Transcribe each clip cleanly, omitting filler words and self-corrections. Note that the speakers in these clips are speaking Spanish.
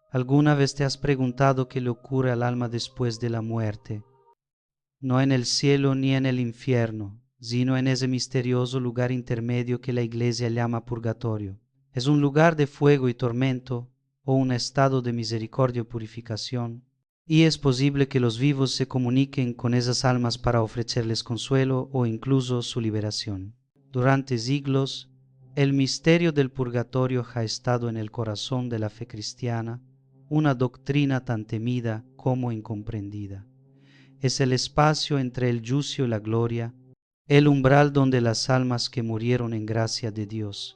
¿Alguna vez te has preguntado qué le ocurre al alma después de la muerte? No en el cielo ni en el infierno, sino en ese misterioso lugar intermedio que la Iglesia llama purgatorio. Es un lugar de fuego y tormento, o un estado de misericordia y purificación, y es posible que los vivos se comuniquen con esas almas para ofrecerles consuelo o incluso su liberación. Durante siglos, el misterio del purgatorio ha estado en el corazón de la fe cristiana, una doctrina tan temida como incomprendida. Es el espacio entre el juicio y la gloria, el umbral donde las almas que murieron en gracia de Dios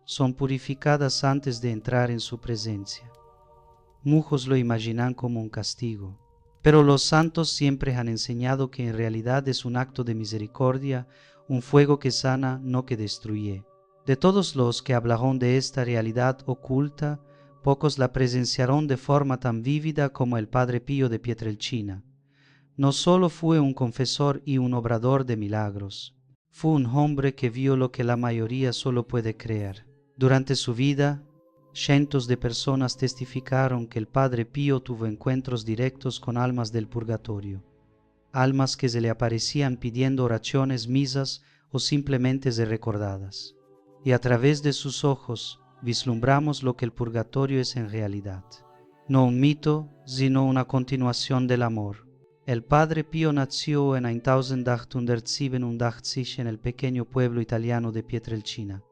son purificadas antes de entrar en su presencia. Muchos lo imaginan como un castigo, pero los santos siempre han enseñado que en realidad es un acto de misericordia, un fuego que sana, no que destruye. De todos los que hablaron de esta realidad oculta, pocos la presenciaron de forma tan vívida como el Padre Pío de Pietrelcina. No solo fue un confesor y un obrador de milagros, fue un hombre que vio lo que la mayoría solo puede creer. Durante su vida, cientos de personas testificaron que el Padre Pío tuvo encuentros directos con almas del purgatorio, almas que se le aparecían pidiendo oraciones, misas o simplemente ser recordadas. Y a través de sus ojos vislumbramos lo que el purgatorio es en realidad. No un mito, sino una continuación del amor. El Padre Pío nació en 1887 en el pequeño pueblo italiano de Pietrelcina.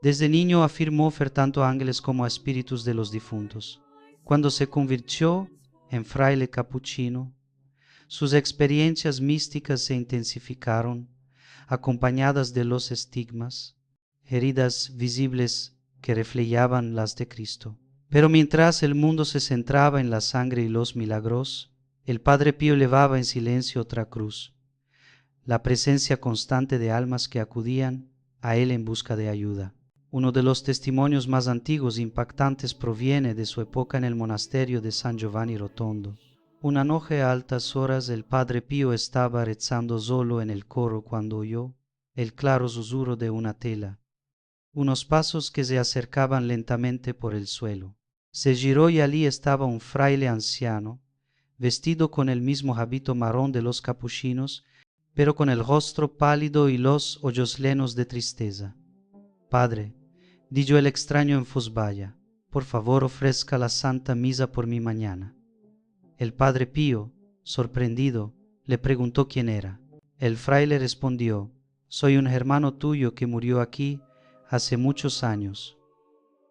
Desde niño afirmó fer tanto a ángeles como a espíritus de los difuntos. Cuando se convirtió en fraile capuchino, sus experiencias místicas se intensificaron, acompañadas de los estigmas, heridas visibles que reflejaban las de Cristo. Pero mientras el mundo se centraba en la sangre y los milagros, el Padre Pío llevaba en silencio otra cruz, la presencia constante de almas que acudían a él en busca de ayuda. Uno de los testimonios más antiguos e impactantes proviene de su época en el monasterio de San Giovanni Rotondo. Una noche a altas horas el Padre Pío estaba rezando solo en el coro cuando oyó el claro susurro de una tela, unos pasos que se acercaban lentamente por el suelo. Se giró y allí estaba un fraile anciano, vestido con el mismo hábito marrón de los capuchinos, pero con el rostro pálido y los ojos llenos de tristeza. «Padre», dijo el extraño en voz baja, «por favor ofrezca la Santa Misa por mí mañana». El Padre Pío, sorprendido, le preguntó quién era. El fraile respondió: «Soy un hermano tuyo que murió aquí hace muchos años.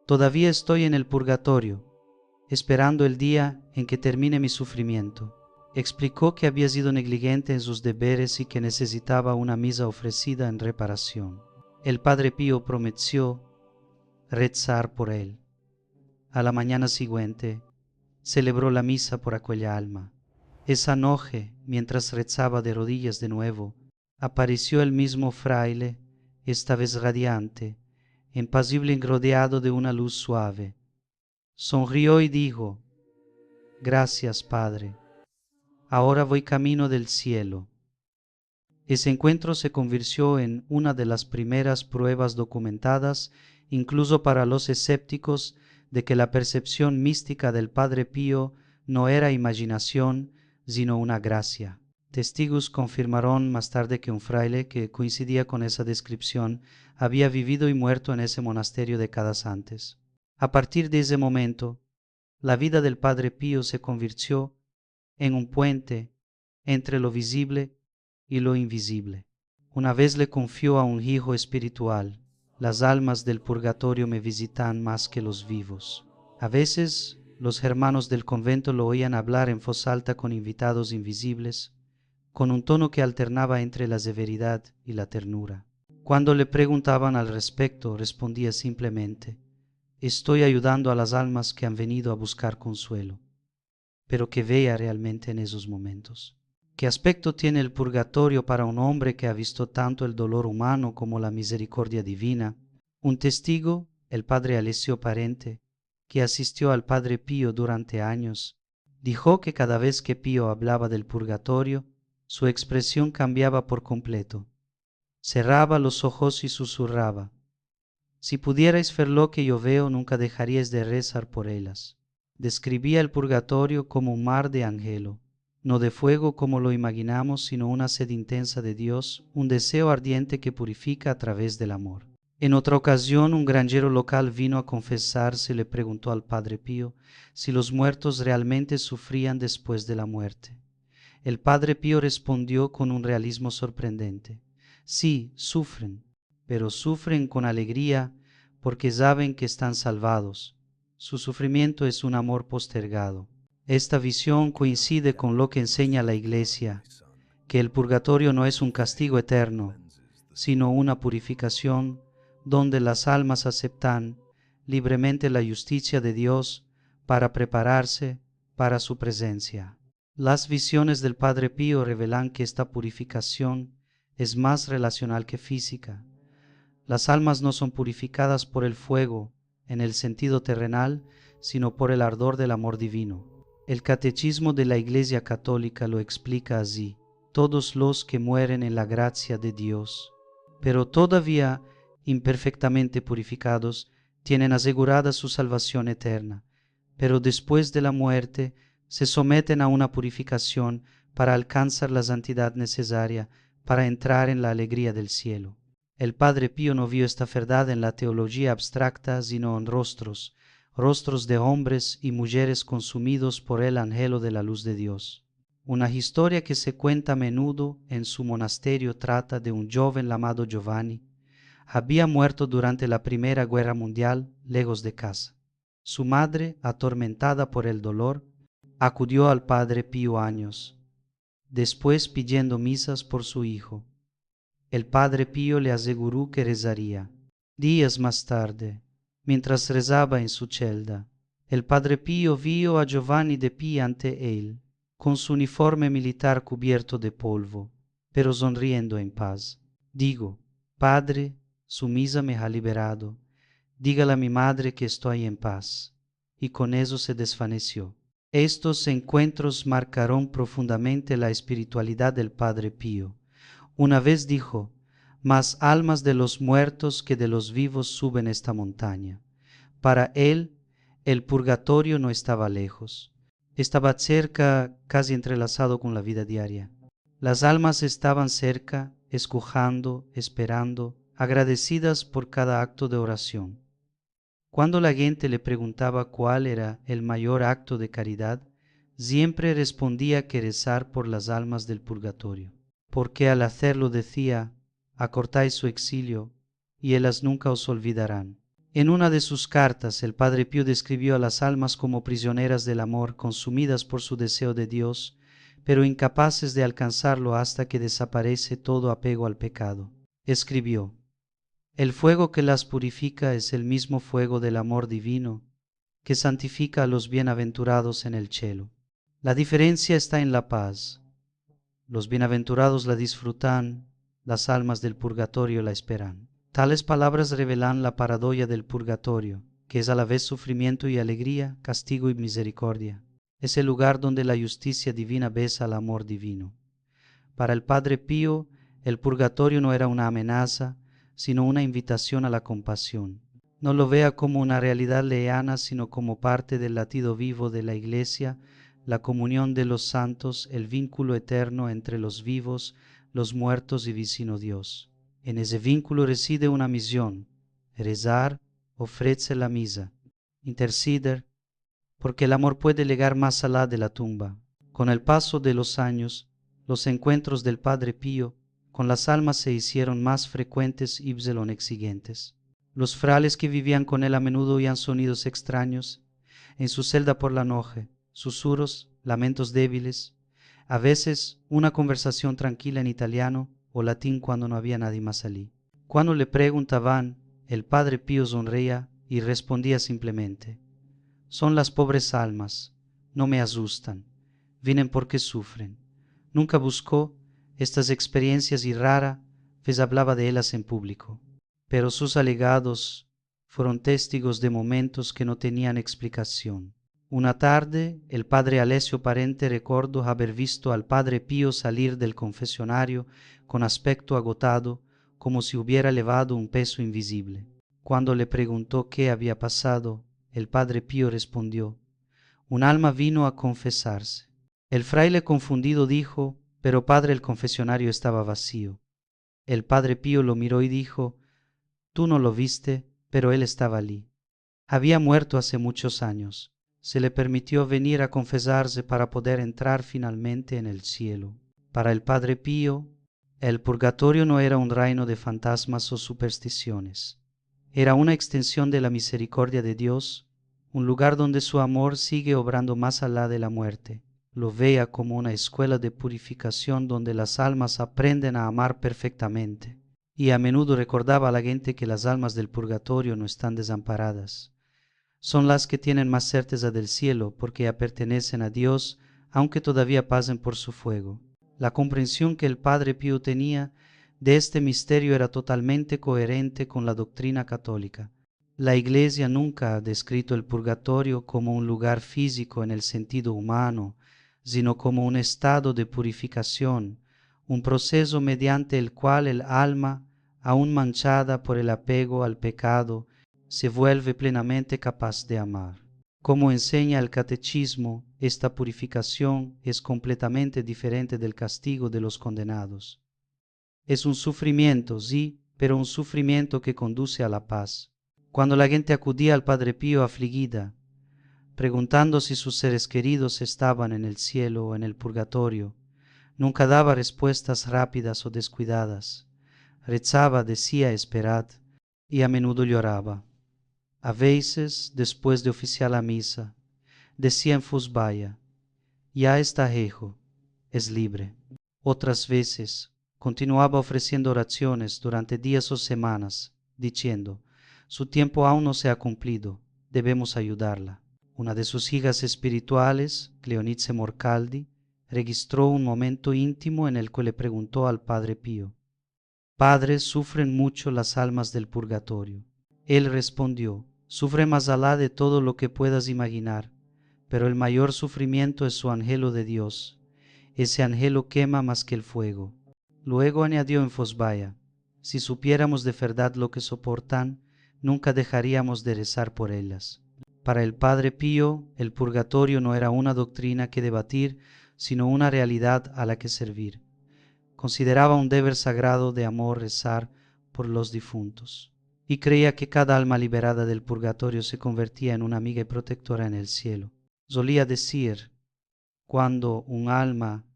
Todavía estoy en el purgatorio, esperando el día en que termine mi sufrimiento». Explicó que había sido negligente en sus deberes y que necesitaba una misa ofrecida en reparación. El Padre Pío prometió rezar por él. A la mañana siguiente celebró la misa por aquella alma. Esa noche, mientras rezaba de rodillas de nuevo, apareció el mismo fraile, esta vez radiante, impasible y rodeado de una luz suave. Sonrió y dijo: «Gracias, Padre. Ahora voy camino del cielo». Ese encuentro se convirtió en una de las primeras pruebas documentadas, incluso para los escépticos, de que la percepción mística del Padre Pío no era imaginación, sino una gracia. Testigos confirmaron más tarde que un fraile que coincidía con esa descripción había vivido y muerto en ese monasterio décadas antes. A partir de ese momento, la vida del Padre Pío se convirtió en un puente entre lo visible y lo invisible. Una vez le confió a un hijo espiritual: «Las almas del purgatorio me visitan más que los vivos». A veces los hermanos del convento lo oían hablar en voz alta con invitados invisibles, con un tono que alternaba entre la severidad y la ternura. Cuando le preguntaban al respecto, respondía simplemente: «Estoy ayudando a las almas que han venido a buscar consuelo». Pero ¿qué veía realmente en esos momentos? ¿Qué aspecto tiene el purgatorio para un hombre que ha visto tanto el dolor humano como la misericordia divina? Un testigo, el padre Alessio Parente, que asistió al Padre Pío durante años, dijo que cada vez que Pío hablaba del purgatorio, su expresión cambiaba por completo. Cerraba los ojos y susurraba: «Si pudierais ver lo que yo veo, nunca dejaríais de rezar por ellas». Describía el purgatorio como un mar de angelo, no de fuego como lo imaginamos, sino una sed intensa de Dios, un deseo ardiente que purifica a través del amor. En otra ocasión, un granjero local vino a confesarse y le preguntó al Padre Pío si los muertos realmente sufrían después de la muerte. El Padre Pío respondió con un realismo sorprendente: sí, sufren, pero sufren con alegría porque saben que están salvados. Su sufrimiento es un amor postergado. Esta visión coincide con lo que enseña la Iglesia, que el purgatorio no es un castigo eterno, sino una purificación donde las almas aceptan libremente la justicia de Dios para prepararse para su presencia. Las visiones del Padre Pío revelan que esta purificación es más relacional que física. Las almas no son purificadas por el fuego en el sentido terrenal, sino por el ardor del amor divino. El Catecismo de la Iglesia Católica lo explica así: todos los que mueren en la gracia de Dios, pero todavía imperfectamente purificados, tienen asegurada su salvación eterna, pero después de la muerte se someten a una purificación para alcanzar la santidad necesaria para entrar en la alegría del cielo. El Padre Pío no vio esta verdad en la teología abstracta, sino en rostros de hombres y mujeres consumidos por el anhelo de la luz de Dios. Una historia que se cuenta a menudo en su monasterio trata de un joven llamado Giovanni. Había muerto durante la Primera Guerra Mundial lejos de casa. Su madre, atormentada por el dolor, acudió al Padre Pío años después pidiendo misas por su hijo. El Padre Pío le aseguró que rezaría. Días más tarde, mientras rezaba en su celda, el Padre Pío vio a Giovanni de pie ante él, con su uniforme militar cubierto de polvo, pero sonriendo en paz. Digo: Padre, su misa me ha liberado. Dígale a mi madre que estoy en paz. Y con eso se desvaneció. Estos encuentros marcaron profundamente la espiritualidad del Padre Pío. Una vez dijo: más almas de los muertos que de los vivos suben esta montaña. Para él, el purgatorio no estaba lejos, estaba cerca, casi entrelazado con la vida diaria. Las almas estaban cerca, escuchando, esperando, agradecidas por cada acto de oración. Cuando la gente le preguntaba cuál era el mayor acto de caridad, siempre respondía que rezar por las almas del purgatorio, porque al hacerlo decía: acortáis su exilio y ellas nunca os olvidarán. En una de sus cartas, el Padre Pío describió a las almas como prisioneras del amor, consumidas por su deseo de Dios, pero incapaces de alcanzarlo hasta que desaparece todo apego al pecado. Escribió: el fuego que las purifica es el mismo fuego del amor divino que santifica a los bienaventurados en el cielo. La diferencia está en la paz. Los bienaventurados la disfrutan, las almas del purgatorio la esperan. Tales palabras revelan la paradoja del purgatorio, que es a la vez sufrimiento y alegría, castigo y misericordia. Es el lugar donde la justicia divina besa al amor divino. Para el Padre Pío, el purgatorio no era una amenaza, sino una invitación a la compasión. No lo vea como una realidad lejana, sino como parte del latido vivo de la Iglesia, la comunión de los santos, el vínculo eterno entre los vivos, los muertos y vicino Dios. En ese vínculo reside una misión: rezar, ofrecer la misa, interceder, porque el amor puede llegar más allá de la tumba. Con el paso de los años, los encuentros del Padre Pío con las almas se hicieron más frecuentes y exigentes. Los frailes que vivían con él a menudo oían sonidos extraños en su celda por la noche, susurros, lamentos débiles, a veces una conversación tranquila en italiano o latín cuando no había nadie más allí. Cuando le preguntaban, el Padre Pío sonreía y respondía simplemente: son las pobres almas, no me asustan, vienen porque sufren. Nunca buscó estas experiencias y rara vez hablaba de ellas en público, pero sus allegados fueron testigos de momentos que no tenían explicación. Una tarde, el padre Alessio Parente recordó haber visto al Padre Pío salir del confesionario con aspecto agotado, como si hubiera llevado un peso invisible. Cuando le preguntó qué había pasado, el Padre Pío respondió: Un alma vino a confesarse. El fraile confundido dijo: pero padre, el confesionario estaba vacío. El padre Pío lo miró y dijo: tú no lo viste, pero él estaba allí. Había muerto hace muchos años. Se le permitió venir a confesarse para poder entrar finalmente en el cielo. Para el padre Pío, el purgatorio no era un reino de fantasmas o supersticiones. Era una extensión de la misericordia de Dios, un lugar donde su amor sigue obrando más allá de la muerte. Lo veía como una escuela de purificación donde las almas aprenden a amar perfectamente. Y a menudo recordaba a la gente que las almas del purgatorio no están desamparadas. Son las que tienen más certeza del cielo porque ya pertenecen a Dios, aunque todavía pasen por su fuego. La comprensión que el padre Pío tenía de este misterio era totalmente coherente con la doctrina católica. La Iglesia nunca ha descrito el purgatorio como un lugar físico en el sentido humano, sino como un estado de purificación, un proceso mediante el cual el alma, aún manchada por el apego al pecado, se vuelve plenamente capaz de amar. Como enseña el catecismo, esta purificación es completamente diferente del castigo de los condenados. Es un sufrimiento, sí, pero un sufrimiento que conduce a la paz. Cuando la gente acudía al Padre Pío afligida, preguntando si sus seres queridos estaban en el cielo o en el purgatorio, nunca daba respuestas rápidas o descuidadas. Rezaba, decía esperad, y a menudo lloraba. A veces, después de oficiar la misa, decía en voz baja: ya está hecho, es libre. Otras veces, continuaba ofreciendo oraciones durante días o semanas, diciendo: su tiempo aún no se ha cumplido, debemos ayudarla. Una de sus hijas espirituales, Cleonice Morcaldi, registró un momento íntimo en el que le preguntó al Padre Pío: Padre, ¿sufren mucho las almas del purgatorio? Él respondió: sufre más allá de todo lo que puedas imaginar, pero el mayor sufrimiento es su anhelo de Dios. Ese anhelo quema más que el fuego. Luego añadió en voz baja: si supiéramos de verdad lo que soportan, nunca dejaríamos de rezar por ellas. Para el Padre Pío, el purgatorio no era una doctrina que debatir, sino una realidad a la que servir. Consideraba un deber sagrado de amor rezar por los difuntos, y creía que cada alma liberada del purgatorio se convertía en una amiga y protectora en el cielo. Solía decir: cuando un alma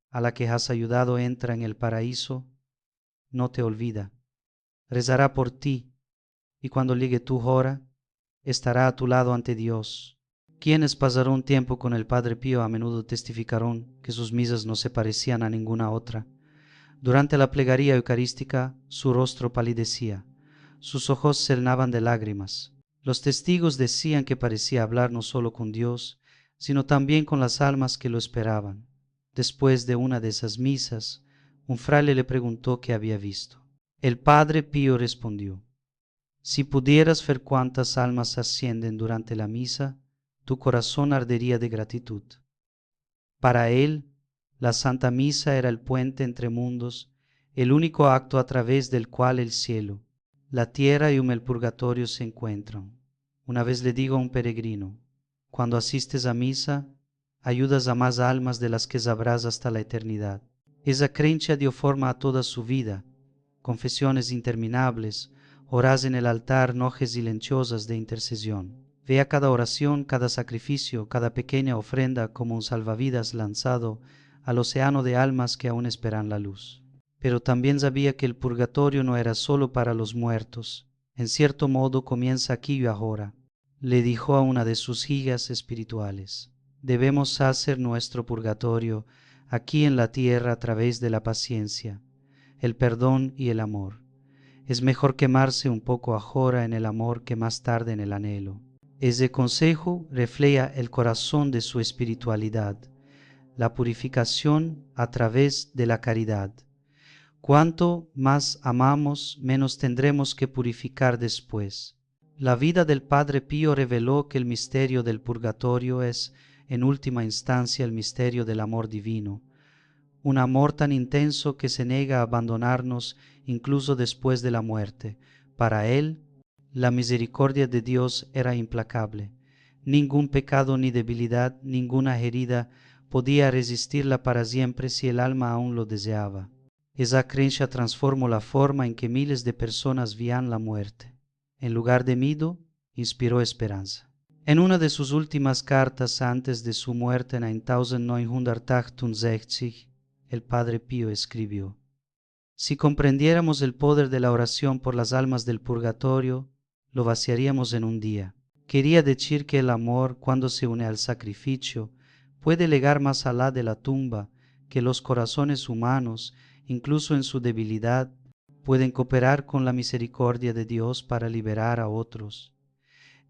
a la que has ayudado entra en el paraíso, no te olvida, rezará por ti, y cuando llegue tu hora, estará a tu lado ante Dios. Quienes pasaron tiempo con el Padre Pío a menudo testificaron que sus misas no se parecían a ninguna otra. Durante la plegaria eucarística, su rostro palidecía, sus ojos se llenaban de lágrimas. Los testigos decían que parecía hablar no solo con Dios, sino también con las almas que lo esperaban. Después de una de esas misas, un fraile le preguntó qué había visto. El Padre Pío respondió: si pudieras ver cuántas almas ascienden durante la misa, tu corazón ardería de gratitud. Para él, la Santa Misa era el puente entre mundos, el único acto a través del cual el cielo, la tierra y el purgatorio se encuentran. Una vez le digo a un peregrino: cuando asistes a misa, ayudas a más almas de las que sabrás hasta la eternidad. Esa creencia dio forma a toda su vida: confesiones interminables, horas en el altar, noches silenciosas de intercesión. Vea cada oración, cada sacrificio, cada pequeña ofrenda como un salvavidas lanzado al océano de almas que aún esperan la luz. Pero también sabía que el purgatorio no era solo para los muertos. En cierto modo comienza aquí y ahora. Le dijo a una de sus hijas espirituales: debemos hacer nuestro purgatorio aquí en la tierra a través de la paciencia, el perdón y el amor. Es mejor quemarse un poco ahora en el amor que más tarde en el anhelo. Ese consejo refleja el corazón de su espiritualidad, la purificación a través de la caridad. Cuanto más amamos, menos tendremos que purificar después. La vida del Padre Pío reveló que el misterio del purgatorio es, en última instancia, el misterio del amor divino, un amor tan intenso que se niega a abandonarnos incluso después de la muerte. Para él, la misericordia de Dios era implacable. Ningún pecado ni debilidad, ninguna herida podía resistirla para siempre si el alma aún lo deseaba. Esa creencia transformó la forma en que miles de personas veían la muerte. En lugar de miedo, inspiró esperanza. En una de sus últimas cartas antes de su muerte en 1968, el Padre Pío escribió: si comprendiéramos el poder de la oración por las almas del purgatorio, lo vaciaríamos en un día. Quería decir que el amor, cuando se une al sacrificio, puede llegar más allá de la tumba, que los corazones humanos, incluso en su debilidad, pueden cooperar con la misericordia de Dios para liberar a otros.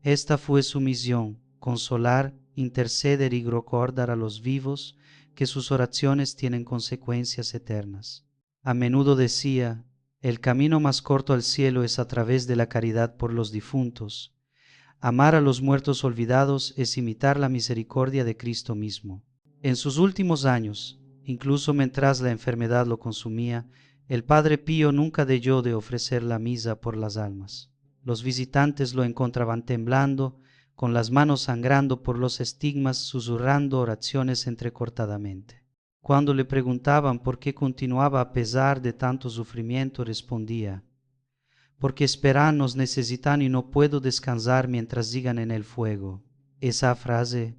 Esta fue su misión: consolar, interceder y recordar a los vivos que sus oraciones tienen consecuencias eternas. A menudo decía: el camino más corto al cielo es a través de la caridad por los difuntos. Amar a los muertos olvidados es imitar la misericordia de Cristo mismo. En sus últimos años, incluso mientras la enfermedad lo consumía, el Padre Pío nunca dejó de ofrecer la misa por las almas. Los visitantes lo encontraban temblando, con las manos sangrando por los estigmas, susurrando oraciones entrecortadamente. Cuando le preguntaban por qué continuaba a pesar de tanto sufrimiento, respondía: porque esperan nos necesitan y no puedo descansar mientras sigan en el fuego. Esa frase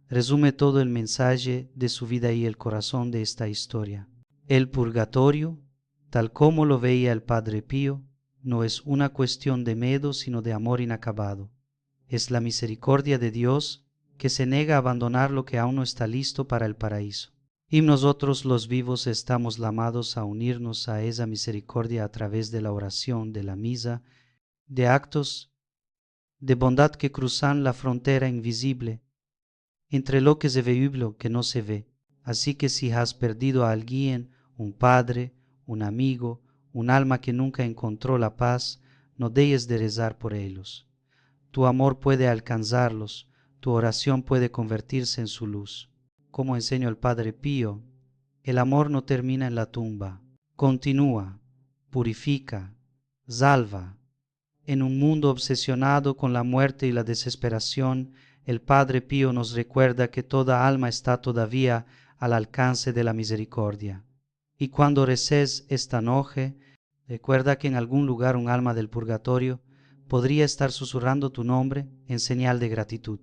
resume todo el mensaje de su vida y el corazón de esta historia. El purgatorio, tal como lo veía el Padre Pío, no es una cuestión de miedo, sino de amor inacabado. Es la misericordia de Dios que se niega a abandonar lo que aún no está listo para el paraíso. Y nosotros los vivos estamos llamados a unirnos a esa misericordia a través de la oración, de la misa, de actos de bondad que cruzan la frontera invisible entre lo que se ve y lo que no se ve. Así que si has perdido a alguien, un padre, un amigo, un alma que nunca encontró la paz, no dejes de rezar por ellos. Tu amor puede alcanzarlos, tu oración puede convertirse en su luz. Como enseñó el Padre Pío, el amor no termina en la tumba, continúa, purifica, salva. En un mundo obsesionado con la muerte y la desesperación, el Padre Pío nos recuerda que toda alma está todavía al alcance de la misericordia. Y cuando reces esta noche, recuerda que en algún lugar un alma del purgatorio podría estar susurrando tu nombre en señal de gratitud.